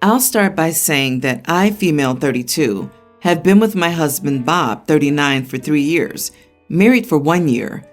I'll start by saying that I, female 32, have been with my husband Bob, 39, for 3 years, married for 1 year.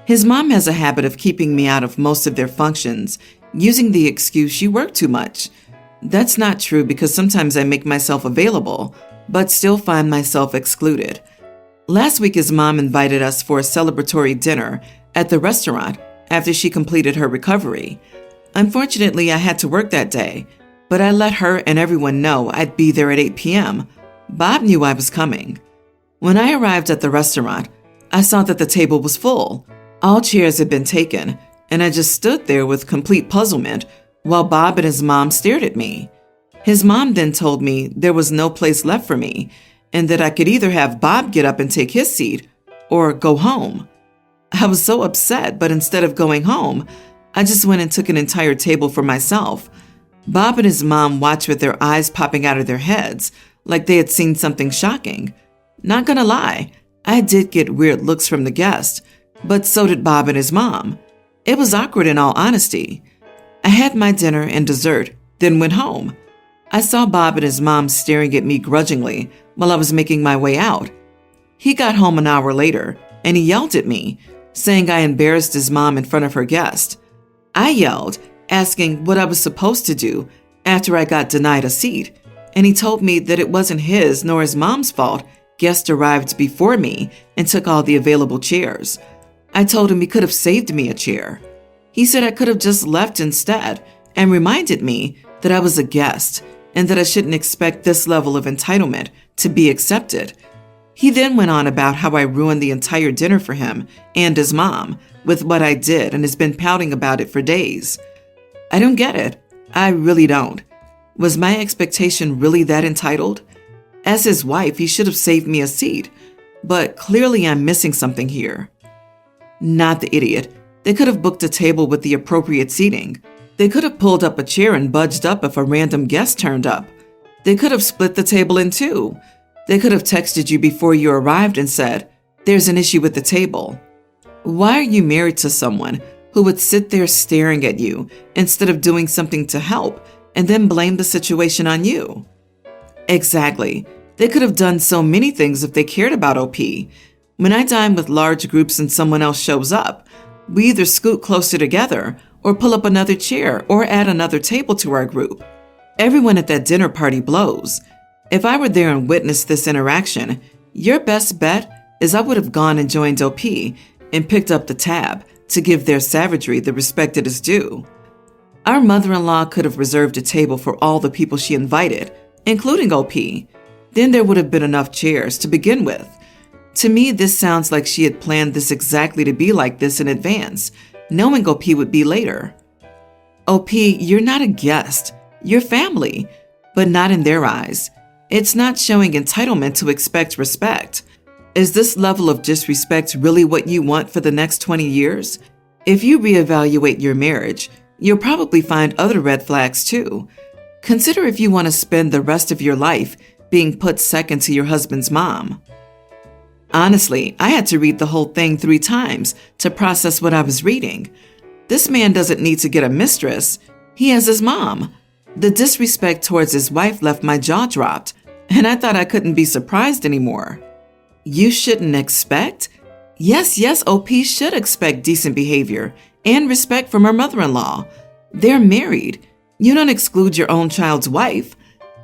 His mom has a habit of keeping me out of most of their functions, using the excuse she worked too much. That's not true because sometimes I make myself available, but still find myself excluded. Last week, his mom invited us for a celebratory dinner at the restaurant after she completed her recovery. Unfortunately, I had to work that day, but I let her and everyone know I'd be there at 8 p.m. Bob knew I was coming. When I arrived at the restaurant, I saw that the table was full. All chairs had been taken, and I just stood there with complete puzzlement while Bob and his mom stared at me. His mom then told me there was no place left for me and that I could either have Bob get up and take his seat or go home. I was so upset, but instead of going home, I just went and took an entire table for myself. Bob and his mom watched with their eyes popping out of their heads, like they had seen something shocking. Not gonna lie, I did get weird looks from the guests, but so did Bob and his mom. It was awkward in all honesty. I had my dinner and dessert, then went home. I saw Bob and his mom staring at me grudgingly while I was making my way out. He got home an hour later, and he yelled at me, saying I embarrassed his mom in front of her guest. I yelled, asking what I was supposed to do after I got denied a seat, and he told me that it wasn't his nor his mom's fault guests arrived before me and took all the available chairs. I told him he could have saved me a chair. He said I could have just left instead and reminded me that I was a guest and that I shouldn't expect this level of entitlement to be accepted. He then went on about how I ruined the entire dinner for him and his mom with what I did and has been pouting about it for days. I don't get it. I really don't. Was my expectation really that entitled? As his wife, he should have saved me a seat, but clearly I'm missing something here. Not the idiot. They could have booked a table with the appropriate seating. They could have pulled up a chair and budged up if a random guest turned up. They could have split the table in two. They could have texted you before you arrived and said, "There's an issue with the table." Why are you married to someone who would sit there staring at you instead of doing something to help and then blame the situation on you? Exactly. They could have done so many things if they cared about OP. When I dine with large groups and someone else shows up, we either scoot closer together or pull up another chair or add another table to our group. Everyone at that dinner party blows. If I were there and witnessed this interaction, your best bet is I would have gone and joined OP and picked up the tab to give their savagery the respect it is due. Our mother-in-law could have reserved a table for all the people she invited, including OP. Then there would have been enough chairs to begin with. To me, this sounds like she had planned this exactly to be like this in advance, knowing OP would be later. OP, you're not a guest. You're family, but not in their eyes. It's not showing entitlement to expect respect. Is this level of disrespect really what you want for the next 20 years? If you reevaluate your marriage, you'll probably find other red flags too. Consider if you want to spend the rest of your life being put second to your husband's mom. Honestly, I had to read the whole thing 3 times to process what I was reading. This man doesn't need to get a mistress. He has his mom. The disrespect towards his wife left my jaw dropped, and I thought I couldn't be surprised anymore. You shouldn't expect? Yes, OP should expect decent behavior and respect from her mother-in-law. They're married. You don't exclude your own child's wife.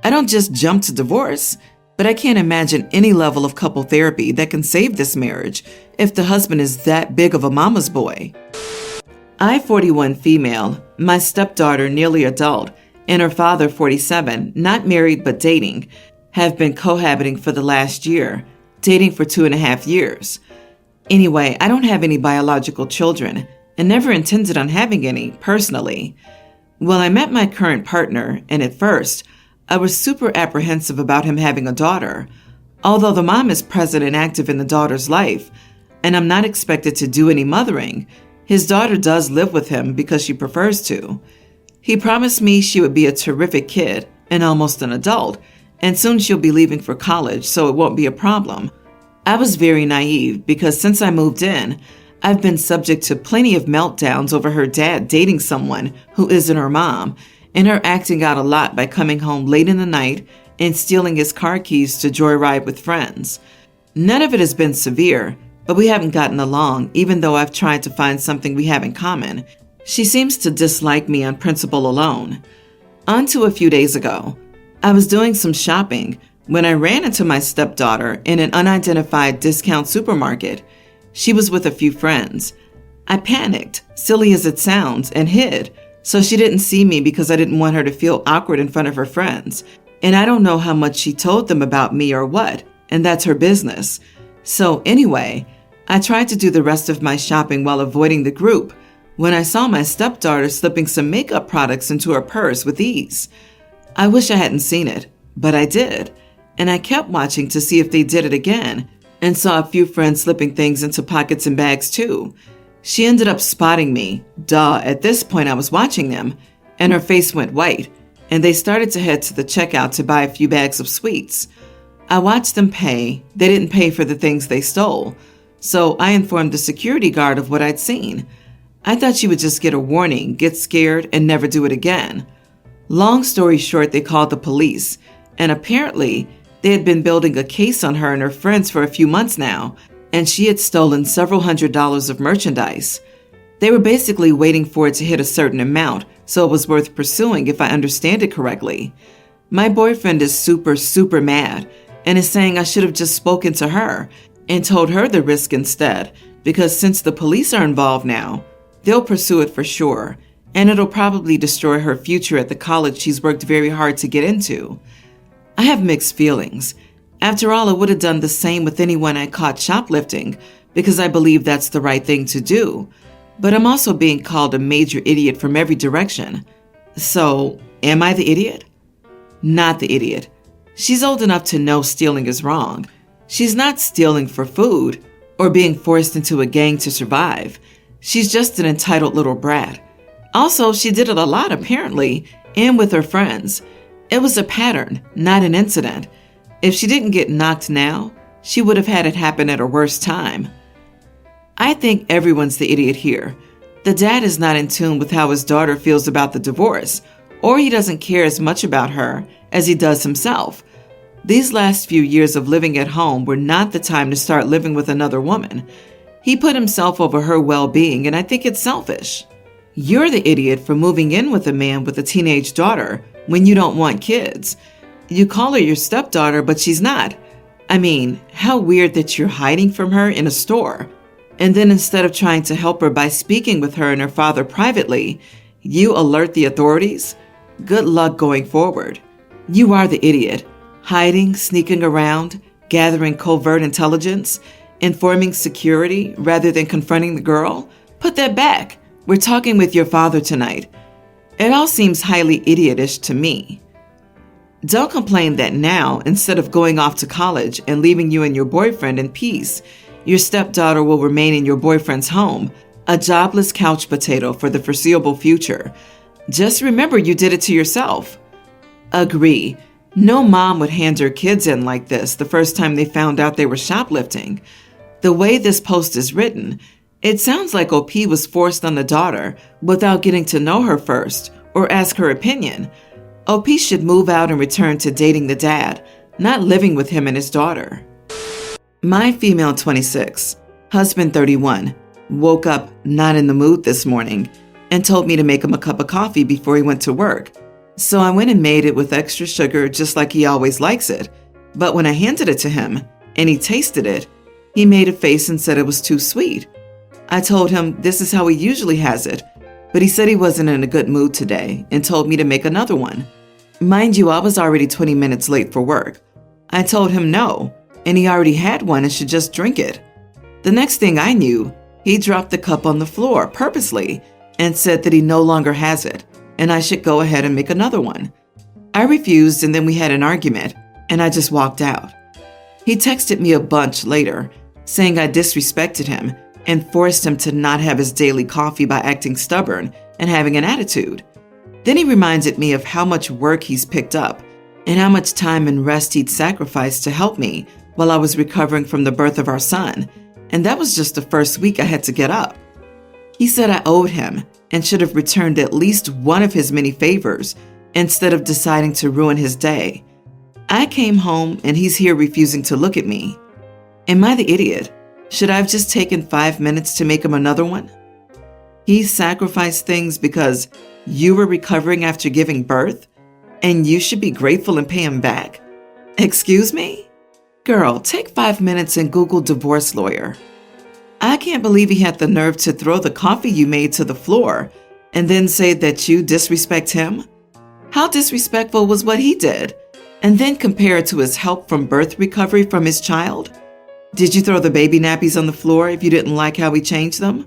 I don't just jump to divorce. But I can't imagine any level of couple therapy that can save this marriage if the husband is that big of a mama's boy. I, 41 female, my stepdaughter nearly adult, and her father, 47, not married but dating, have been cohabiting for the last year, dating for 2.5 years. Anyway, I don't have any biological children and never intended on having any, personally. Well, I met my current partner, and at first, I was super apprehensive about him having a daughter. Although the mom is present and active in the daughter's life, and I'm not expected to do any mothering, his daughter does live with him because she prefers to. He promised me she would be a terrific kid and almost an adult, and soon she'll be leaving for college, so it won't be a problem. I was very naive because since I moved in, I've been subject to plenty of meltdowns over her dad dating someone who isn't her mom, and her acting out a lot by coming home late in the night and stealing his car keys to joyride with friends. None of it has been severe, but we haven't gotten along, even though I've tried to find something we have in common. She seems to dislike me on principle alone. On to a few days ago. I was doing some shopping when I ran into my stepdaughter in an unidentified discount supermarket. She was with a few friends. I panicked, silly as it sounds, and hid, so she didn't see me because I didn't want her to feel awkward in front of her friends. And I don't know how much she told them about me or what, and that's her business. So anyway, I tried to do the rest of my shopping while avoiding the group when I saw my stepdaughter slipping some makeup products into her purse with ease. I wish I hadn't seen it, but I did, and I kept watching to see if they did it again, and saw a few friends slipping things into pockets and bags too. She ended up spotting me. At this point I was watching them, and her face went white, and they started to head to the checkout to buy a few bags of sweets. I watched them pay. They didn't pay for the things they stole, so I informed the security guard of what I'd seen. I thought she would just get a warning, get scared, and never do it again. Long story short, they called the police, and apparently they had been building a case on her and her friends for a few months now, and she had stolen several $100s of merchandise. They were basically waiting for it to hit a certain amount, so it was worth pursuing if I understand it correctly. My boyfriend is super mad and is saying I should have just spoken to her and told her the risk instead, because since the police are involved now, they'll pursue it for sure, and it'll probably destroy her future at the college she's worked very hard to get into. I have mixed feelings. After all, I would have done the same with anyone I caught shoplifting because I believe that's the right thing to do. But I'm also being called a major idiot from every direction. So, am I the idiot? Not the idiot. She's old enough to know stealing is wrong. She's not stealing for food or being forced into a gang to survive. She's just an entitled little brat. Also, she did it a lot apparently, and with her friends. It was a pattern, not an incident. If she didn't get knocked now, she would have had it happen at her worst time. I think everyone's the idiot here. The dad is not in tune with how his daughter feels about the divorce, or he doesn't care as much about her as he does himself. These last few years of living at home were not the time to start living with another woman. He put himself over her well-being, and I think it's selfish. You're the idiot for moving in with a man with a teenage daughter when you don't want kids. You call her your stepdaughter, but she's not. I mean, how weird that you're hiding from her in a store. And then instead of trying to help her by speaking with her and her father privately, you alert the authorities? Good luck going forward. You are the idiot. Hiding, sneaking around, gathering covert intelligence, informing security rather than confronting the girl? Put that back. We're talking with your father tonight. It all seems highly idiotish to me. Don't complain that now, instead of going off to college and leaving you and your boyfriend in peace, your stepdaughter will remain in your boyfriend's home, a jobless couch potato for the foreseeable future. Just remember you did it to yourself. Agree. No mom would hand her kids in like this the first time they found out they were shoplifting. The way this post is written, it sounds like OP was forced on the daughter without getting to know her first or ask her opinion. OP should move out and return to dating the dad, not living with him and his daughter. My female 26, husband 31, woke up not in the mood this morning and told me to make him a cup of coffee before he went to work. So I went and made it with extra sugar just like he always likes it. But when I handed it to him and he tasted it, he made a face and said it was too sweet. I told him this is how he usually has it, but he said he wasn't in a good mood today and told me to make another one. Mind you, I was already 20 minutes late for work. I told him no, and he already had one and should just drink it. The next thing I knew, he dropped the cup on the floor purposely and said that he no longer has it, and I should go ahead and make another one. I refused, and then we had an argument, and I just walked out. He texted me a bunch later, saying I disrespected him and forced him to not have his daily coffee by acting stubborn and having an attitude. Then he reminded me of how much work he's picked up and how much time and rest he'd sacrificed to help me while I was recovering from the birth of our son, and that was just the first week I had to get up. He said I owed him and should have returned at least one of his many favors instead of deciding to ruin his day. I came home and he's here refusing to look at me. Am I the idiot? Should I have just taken 5 minutes to make him another one? He sacrificed things because you were recovering after giving birth, and you should be grateful and pay him back? Excuse me? Girl, take 5 minutes and Google divorce lawyer. I can't believe he had the nerve to throw the coffee you made to the floor and then say that you disrespect him. How disrespectful was what he did? And then compare it to his help from birth recovery from his child? Did you throw the baby nappies on the floor if you didn't like how he changed them?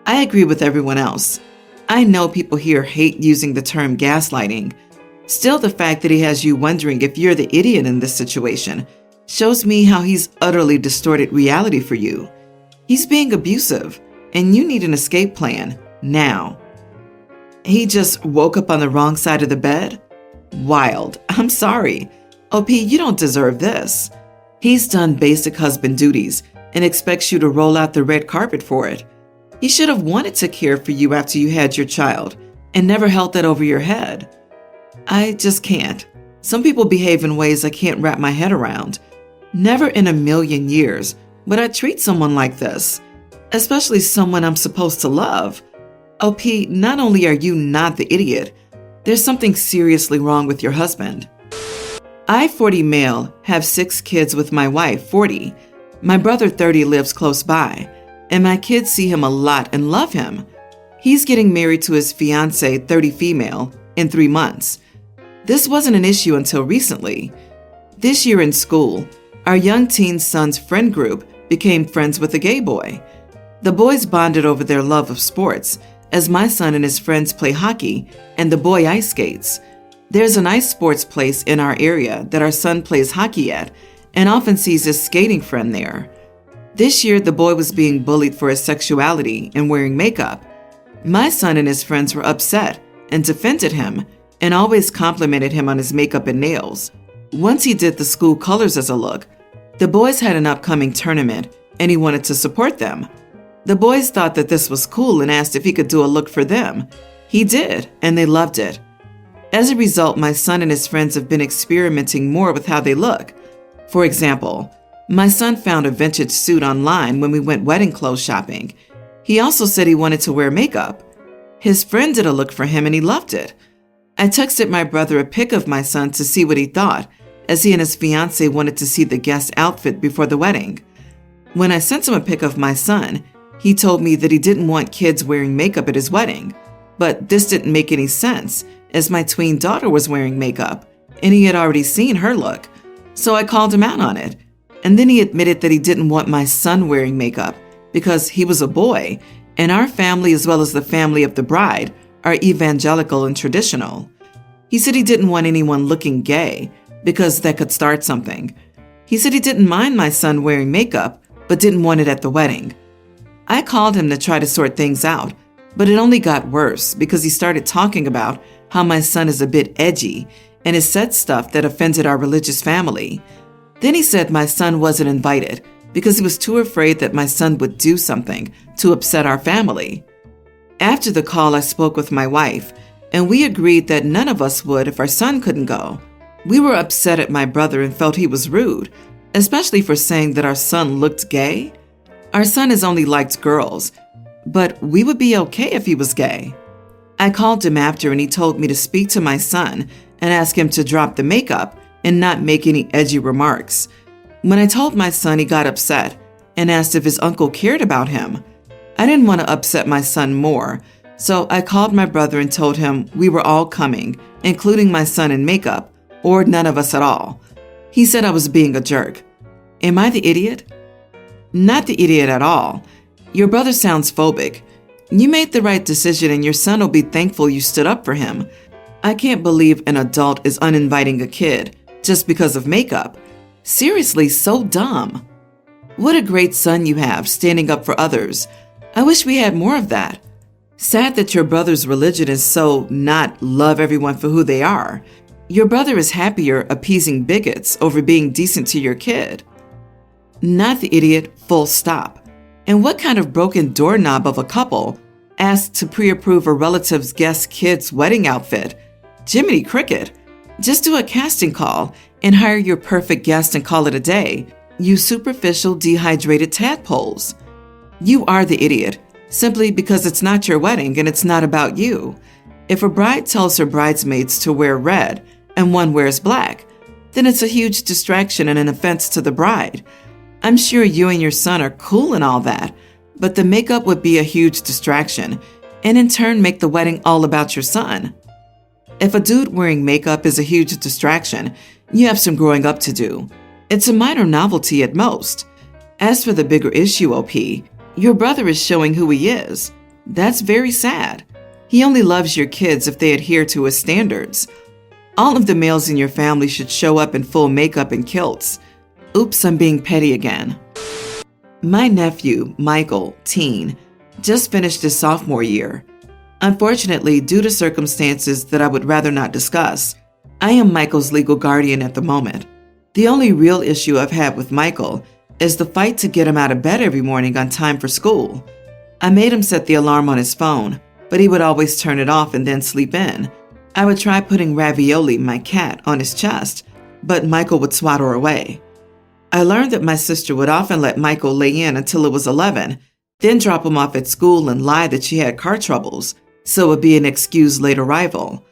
I agree with everyone else. I know people here hate using the term gaslighting. Still, the fact that he has you wondering if you're the idiot in this situation shows me how he's utterly distorted reality for you. He's being abusive, and you need an escape plan, now. He just woke up on the wrong side of the bed? Wild. I'm sorry. OP, you don't deserve this. He's done basic husband duties and expects you to roll out the red carpet for it. He should have wanted to care for you after you had your child and never held that over your head. I just can't. Some people behave in ways I can't wrap my head around. Never in a million years would I treat someone like this, especially someone I'm supposed to love. OP, not only are you not the idiot, there's something seriously wrong with your husband. I, 40 male, have 6 kids with my wife, 40. My brother, 30, lives close by, and my kids see him a lot and love him. He's getting married to his fiancée, 30 female, in 3 months. This wasn't an issue until recently. This year in school, our young teen son's friend group became friends with a gay boy. The boys bonded over their love of sports, as my son and his friends play hockey and the boy ice skates. There's a nice sports place in our area that our son plays hockey at and often sees his skating friend there. This year, the boy was being bullied for his sexuality and wearing makeup. My son and his friends were upset and defended him and always complimented him on his makeup and nails. Once he did the school colors as a look, the boys had an upcoming tournament and he wanted to support them. The boys thought that this was cool and asked if he could do a look for them. He did, and they loved it. As a result, my son and his friends have been experimenting more with how they look. For example, my son found a vintage suit online when we went wedding clothes shopping. He also said he wanted to wear makeup. His friend did a look for him and he loved it. I texted my brother a pic of my son to see what he thought, as he and his fiancée wanted to see the guest outfit before the wedding. When I sent him a pic of my son, he told me that he didn't want kids wearing makeup at his wedding. But this didn't make any sense, as my tween daughter was wearing makeup, and he had already seen her look. So I called him out on it. And then he admitted that he didn't want my son wearing makeup because he was a boy, and our family, as well as the family of the bride, are evangelical and traditional. He said he didn't want anyone looking gay because that could start something. He said he didn't mind my son wearing makeup, but didn't want it at the wedding. I called him to try to sort things out, but it only got worse because he started talking about how my son is a bit edgy and has said stuff that offended our religious family. Then he said my son wasn't invited because he was too afraid that my son would do something to upset our family. After the call, I spoke with my wife, and we agreed that none of us would if our son couldn't go. We were upset at my brother and felt he was rude, especially for saying that our son looked gay. Our son has only liked girls, but we would be okay if he was gay. I called him after and he told me to speak to my son and ask him to drop the makeup and not make any edgy remarks. When I told my son, he got upset and asked if his uncle cared about him. I didn't want to upset my son more, so I called my brother and told him we were all coming, including my son in makeup, or none of us at all. He said I was being a jerk. Am I the idiot? Not the idiot at all. Your brother sounds phobic. You made the right decision and your son will be thankful you stood up for him. I can't believe an adult is uninviting a kid just because of makeup. Seriously, so dumb. What a great son you have, standing up for others. I wish we had more of that. Sad that your brother's religion is so not love everyone for who they are. Your brother is happier appeasing bigots over being decent to your kid. Not the idiot, full stop. And what kind of broken doorknob of a couple asked to pre-approve a relative's guest kid's wedding outfit Jiminy Cricket. Just do a casting call and hire your perfect guest and call it a day. You superficial, dehydrated tadpoles. You are the idiot, simply because it's not your wedding and it's not about you. If a bride tells her bridesmaids to wear red and one wears black, then it's a huge distraction and an offense to the bride. I'm sure you and your son are cool and all that, but the makeup would be a huge distraction and in turn make the wedding all about your son. If a dude wearing makeup is a huge distraction, you have some growing up to do. It's a minor novelty at most. As for the bigger issue, OP, your brother is showing who he is. That's very sad. He only loves your kids if they adhere to his standards. All of the males in your family should show up in full makeup and kilts. Oops, I'm being petty again. My nephew, Michael, teen, just finished his sophomore year. Unfortunately, due to circumstances that I would rather not discuss, I am Michael's legal guardian at the moment. The only real issue I've had with Michael is the fight to get him out of bed every morning on time for school. I made him set the alarm on his phone, but he would always turn it off and then sleep in. I would try putting Ravioli, my cat, on his chest, but Michael would swat her away. I learned that my sister would often let Michael lay in until it was 11, then drop him off at school and lie that she had car troubles, so it would be an excused late arrival.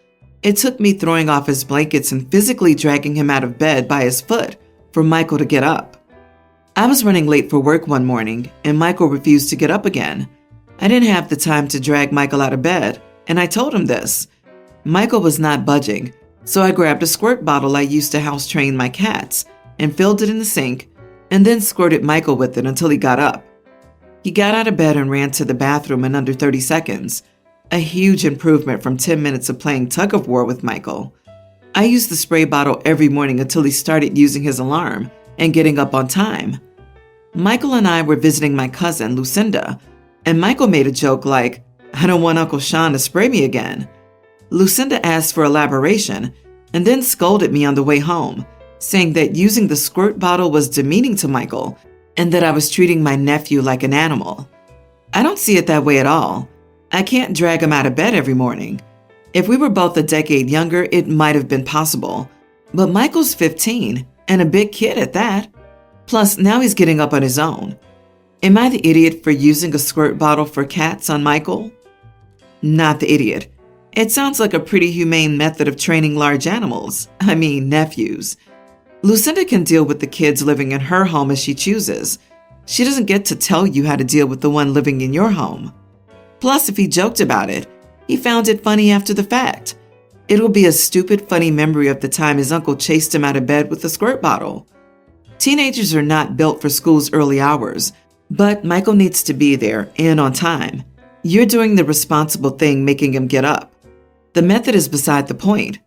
It took me throwing off his blankets and physically dragging him out of bed by his foot for Michael to get up. I was running late for work one morning, and Michael refused to get up again. I didn't have the time to drag Michael out of bed, and I told him this. Michael was not budging, so I grabbed a squirt bottle I used to house train my cats and filled it in the sink, and then squirted Michael with it until he got up. He got out of bed and ran to the bathroom in under 30 seconds. A huge improvement from 10 minutes of playing tug-of-war with Michael. I used the spray bottle every morning until he started using his alarm and getting up on time. Michael and I were visiting my cousin, Lucinda, and Michael made a joke like, "I don't want Uncle Sean to spray me again." Lucinda asked for elaboration and then scolded me on the way home, saying that using the squirt bottle was demeaning to Michael and that I was treating my nephew like an animal. I don't see it that way at all. I can't drag him out of bed every morning. If we were both a decade younger, it might have been possible. But Michael's 15, and a big kid at that. Plus, now he's getting up on his own. Am I the idiot for using a squirt bottle for cats on Michael? Not the idiot. It sounds like a pretty humane method of training large animals. I mean, nephews. Lucinda can deal with the kids living in her home as she chooses. She doesn't get to tell you how to deal with the one living in your home. Plus, if he joked about it, he found it funny after the fact. It'll be a stupid, funny memory of the time his uncle chased him out of bed with a squirt bottle. Teenagers are not built for school's early hours, but Michael needs to be there and on time. You're doing the responsible thing making him get up. The method is beside the point.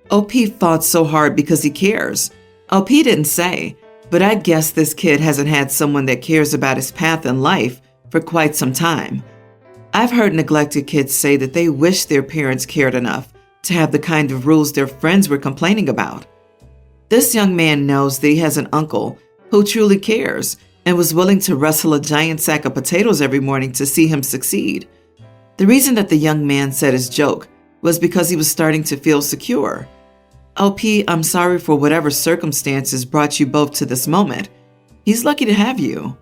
OP fought so hard because he cares. OP didn't say, but I guess this kid hasn't had someone that cares about his path in life for quite some time. I've heard neglected kids say that they wish their parents cared enough to have the kind of rules their friends were complaining about. This young man knows that he has an uncle who truly cares and was willing to wrestle a giant sack of potatoes every morning to see him succeed. The reason that the young man said his joke was because he was starting to feel secure. OP, I'm sorry for whatever circumstances brought you both to this moment. He's lucky to have you.